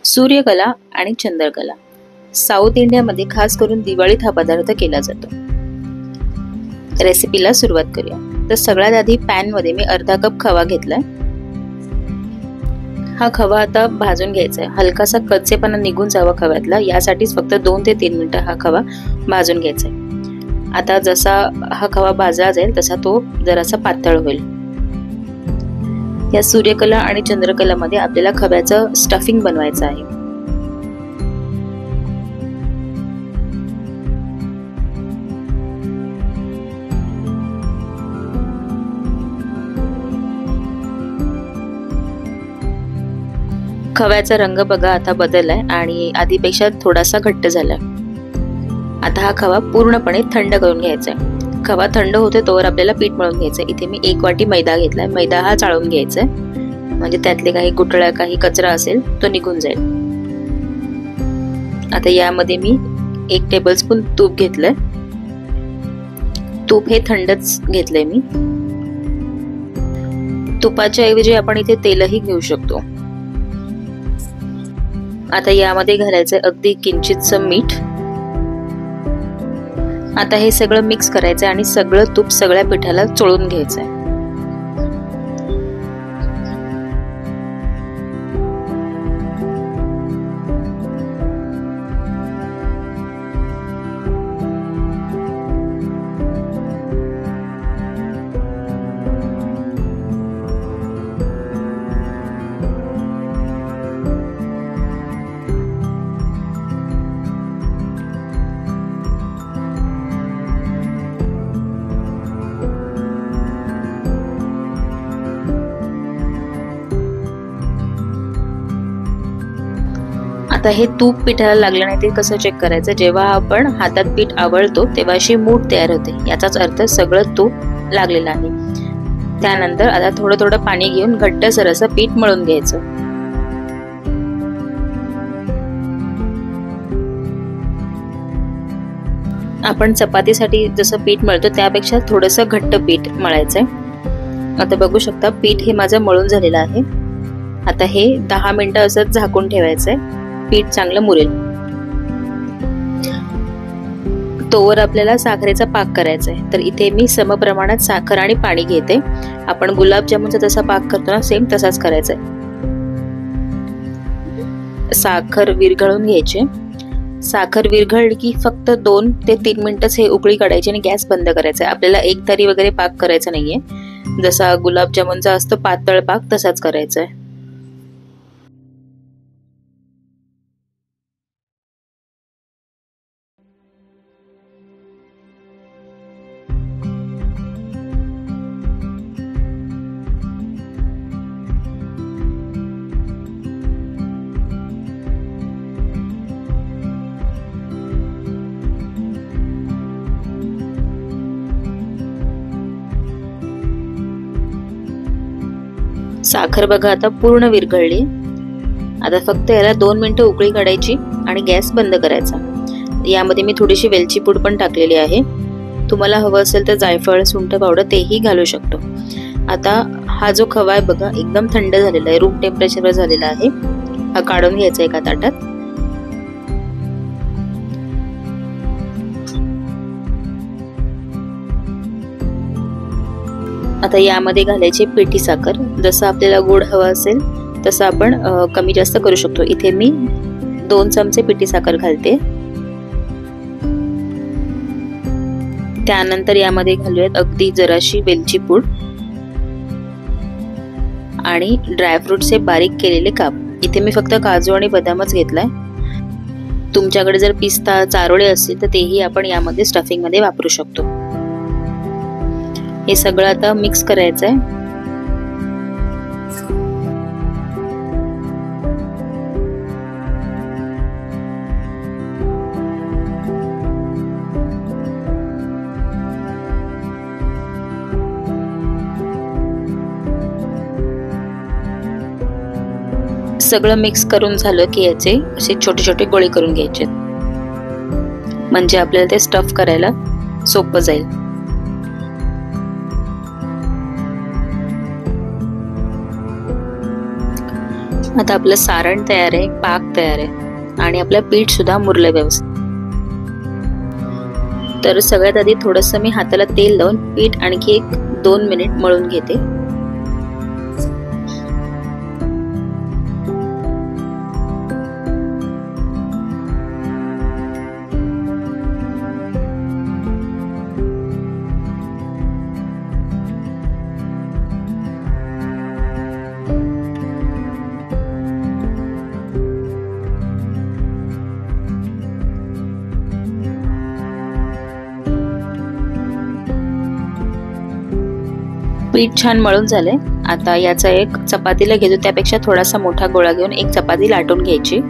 सूर्यकला आणि चंद्रकला साऊथ इंडियामध्ये खास करून दिवाळीत हा पदार्थ केला जातो। रेसिपीला सुरुवात करूया। तर सगळ्यात आधी पॅन मध्ये मी अर्धा कप खवा घेतलाय। हा खवा आता भाजून घ्यायचा आहे। हलकासा कच्चेपणा निघून जावा खव्यातला, यासाठीच फक्त 2 ते 3 मिनिटं हा खवा भाजून घ्यायचा आहे। आता जसा हा खवा भाजला जाईल तसा तो जरासा पातळ होईल। या सूर्यकला आणि चंद्रकला मध्ये आपल्याला खव्याचं स्टफिंग बनवायचं आहे। खव्याचा रंग बघा आता बदललाय आणि आधीपेक्षा थोडासा घट्ट झालाय। आता हा खवा पूर्णपणे थंड करून घ्यायचा आहे। खवा थंड होते तोवर आपल्याला पीठ मळून घ्यायचं आहे। इथे मी 1 वाटी मैदा घेतलाय। मैदा हा चाळून घ्यायचा आहे, म्हणजे त्यातले काही गुठळ्या काही कचरा असेल तो निघून जाईल। आता यामध्ये मी 1 टेबलस्पून तूप घेतलंय। तूप हे थंडच घेतलंय मी। तुपाच्या ऐवजी आपण इथे तेलही घेऊ शकतो। आता यामध्ये घालायचं अगदी किंचितसं मीठ। आता हे सगळं मिक्स करायचं आणि सगळं तूप सगळ्या पिठाला चोळून घ्यायचंय। आता हे तूप पिठाला लागलं नाही ते कसं चेक करायचं? जेव्हा आपण हातात पीठ आवळतो तेव्हा अशी मूठ तयार होते, याचाच अर्थ सगळं तूप लागलेलं आहे। त्यानंतर आता थोडं थोडं पाणी घेऊन घट्टसर असं पीठ मळून घ्यायचं। आपण चपातीसाठी जसं पीठ मळतो त्यापेक्षा थोडंसं घट्ट पीठ मळायचंय। आता बघू शकता पीठ हे माझं मळून झालेलं आहे। आता हे 10 मिनिटं असं झाकून ठेवायचंय, पीठ चांगलं मुरेल। तोवर आपल्याला साखरेचा पाक करायचा आहे। तर इथे मी समप्रमाणात साखर आणि पाणी घेते। आपण गुलाबजामुनचा जसा पाक करतो ना, सेम तसाच करायचा आहे। साखर विरघळून घ्यायची। साखर विरघळली की फक्त 2 ते 3 मिनिटच हे उकळी काढायची आणि गॅस बंद करायचा आहे। आपल्याला एकतारी वगैरे पाक करायचा नाहीये, जसा गुलाबजामुनचा असतो पातळ पाक तसाच करायचा आहे। साखर बघा आता पूर्ण विरघळली। आता फक्त याला 2 मिनिटं उकळी काढायची आणि गॅस बंद करायचा। यामध्ये मी थोडीशी वेलची पूड पण टाकलेली आहे। तुम्हाला हवं असेल तर जायफळ, सुंठ पावडर तेही घालू शकतो। आता हा जो खवा आहे बघा एकदम थंड झालेला आहे, रूम टेम्परेचरवर झालेला आहे। हा काढून घ्यायचा एका ताटात। आता यामध्ये घालायची पिठी साखर। जसं आपल्याला गोड हवा असेल तसं आपण कमी जास्त करू शकतो। इथे मी 2 चमचे पिठी साखर घालते। त्यानंतर यामध्ये घालूयात अगदी जराशी वेलची पूड आणि ड्रायफ्रुट्सचे बारीक केलेले काप। इथे मी फक्त काजू आणि बदामच घेतलाय। तुमच्याकडे जर पिस्ता, चारोळे असतील तर तेही आपण यामध्ये स्टफिंग मध्ये वापरू शकतो। हे सगळं आता मिक्स करायचंय। सगळं मिक्स करून झालं की याचे असे छोटे छोटे गोळे करून घ्यायचे, म्हणजे आपल्याला ते स्टफ करायला सोपं जाईल। आता आपलं सारण तयार आहे, पाक तयार आहे आणि आपलं पीठ सुद्धा मुरलं व्यवस्थित. तर सगळ्यात आधी थोडंसं मी हाताला तेल लावून पीठ आणखी 1-2 मिनिट मळून घेते. पीठ छान मळून झाले. आता याचा एक चपातीला घेतो त्यापेक्षा थोडासा मोठा गोळा घेऊन एक चपाती लाटून घ्यायची.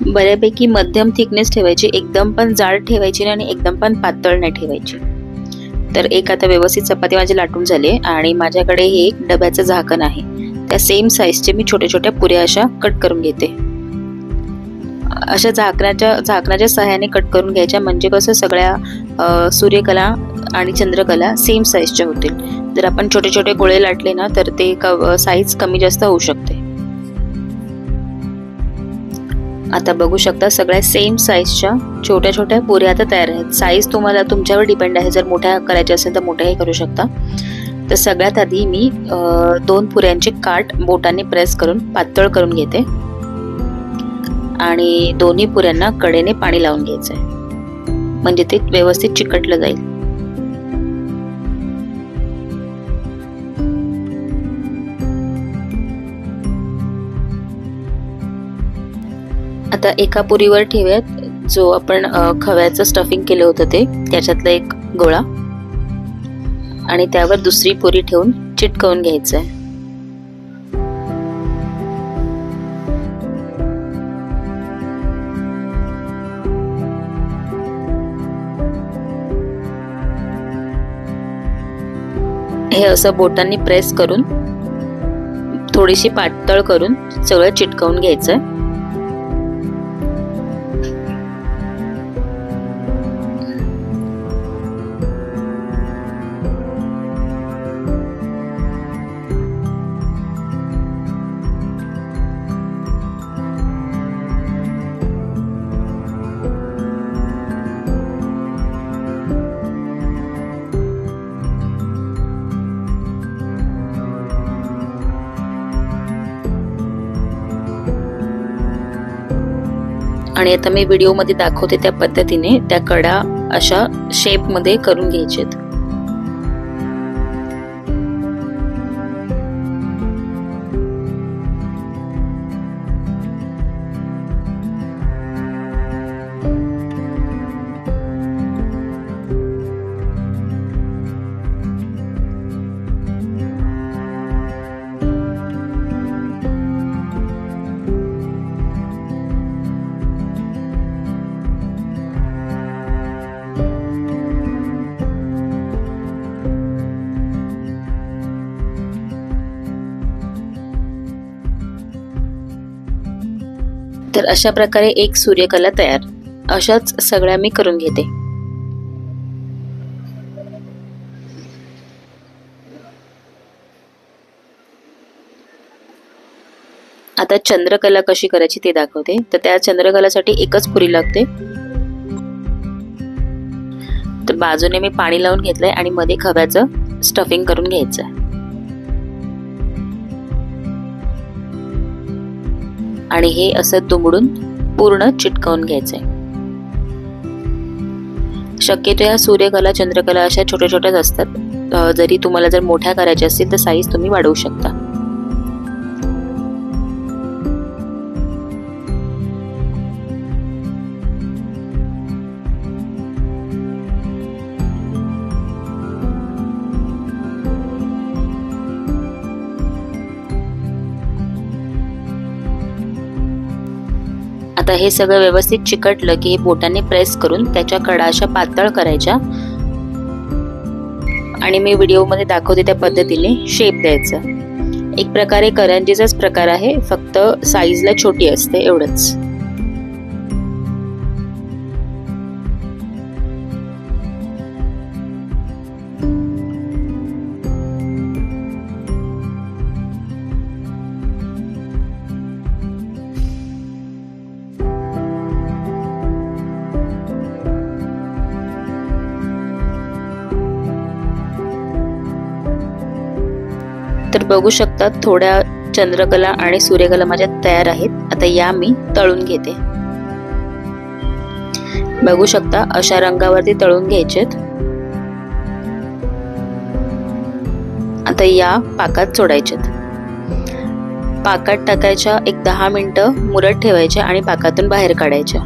बऱ्यापैकी मध्यम थिकनेस ठेवायची, एकदम पण जाड ठेवायची नाही आणि एकदम पण पातळ नाही ठेवायची. तर एक आता व्यवस्थित चपाती माझी लाटून झाली आणि माझ्याकडे हे एक डब्याचं झाकण आहे. त्या सेम साईजचे मी छोट्या छोट्या पुऱ्या अशा कट करून घेते. अशा झाकणाच्या सहाय्याने कट करून घ्यायच्या, म्हणजे कसं सगळ्या सूर्यकला आणि चंद्रकला सेम साईजच्या होतील. जर आपण छोटे छोटे गोळे लाटले ना तर ते साईज कमी जास्त होऊ शकते. आता बघू शकता सगळ्या सेम साईजच्या छोट्या छोट्या पुऱ्या आता तयार आहेत. साईज तुम्हाला तुमच्यावर डिपेंड आहे, जर मोठ्या करायच्या असेल तर मोठ्याही करू शकता. तर सगळ्यात आधी मी 2 पुऱ्यांचे काठ बोटाने प्रेस करून पातळ करून घेते आणि दोन्ही पुऱ्यांना कडेने पाणी लावून घ्यायचं आहे, म्हणजे ते व्यवस्थित चिकटलं जाईल. आता एका पुरीवर ठेवूयात जो आपण खव्याचं स्टफिंग केलं होतं ते, त्याच्यातला एक गोळा आणि त्यावर दुसरी पुरी ठेवून चिटकवून घ्यायचं आहे. हे असं बोटांनी प्रेस करून थोडीशी पातळ करून सगळं चिटकवून घ्यायचं. आणि आता मी व्हिडिओ मध्ये दाखवते त्या पद्धतीने त्या कडा अशा शेप मध्ये करून घ्यायचेत. तर अशा प्रकारे एक सूर्यकला तयार. अशाच सगळ्या मी करून घेते. आता चंद्रकला कशी करायची ते दाखवते. तर त्या चंद्रकलासाठी एकच पुरी लागते. तर बाजूने मी पाणी लावून घेतलंय आणि मध्ये खव्याचं स्टफिंग करून घ्यायचं. आणि हे असं दुमडून पूर्ण चिटकवून घ्यायचंय. शक्यतो या सूर्यकला चंद्रकला अशा छोट्या छोट्याच असतात. जरी तुम्हाला जर मोठ्या करायच्या असतील तर साईज तुम्ही वाढवू शकता. आता हे सगळं व्यवस्थित चिकटलं की हे बोटाने प्रेस करून त्याच्या कडा अशा पातळ करायच्या आणि मी व्हिडिओमध्ये दाखवते त्या पद्धतीने शेप द्यायचा। एक प्रकारे करंजीचाच प्रकार आहे, फक्त साईजला छोटी असते एवढंच। तर बघू शकता थोड्या चंद्रकला आणि सूर्यकला माझ्या तयार आहेत। आता या मी तळून घेते। बघू शकता अशा रंगावरती तळून घ्यायचेत। आता या पाकात सोडायचेत। पाकात टाकायच्या, एक 10 मिनिटं मुरत ठेवायच्या आणि पाकातून बाहेर काढायच्या।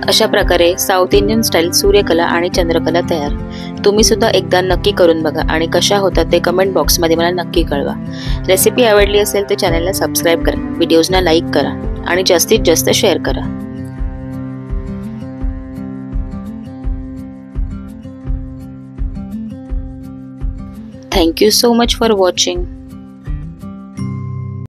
अशा प्रकारे साऊथ इंडियन स्टाईल सूर्यकला आणि चंद्रकला तयार। तुम्ही सुद्धा एकदा नक्की करून बघा आणि कशा होतात ते कमेंट बॉक्समध्ये मला नक्की कळवा। रेसिपी आवडली असेल तर चॅनलला सबस्क्राईब करा, व्हिडिओजना लाईक करा आणि जास्तीत जास्त शेअर करा। Thank you so much for watching.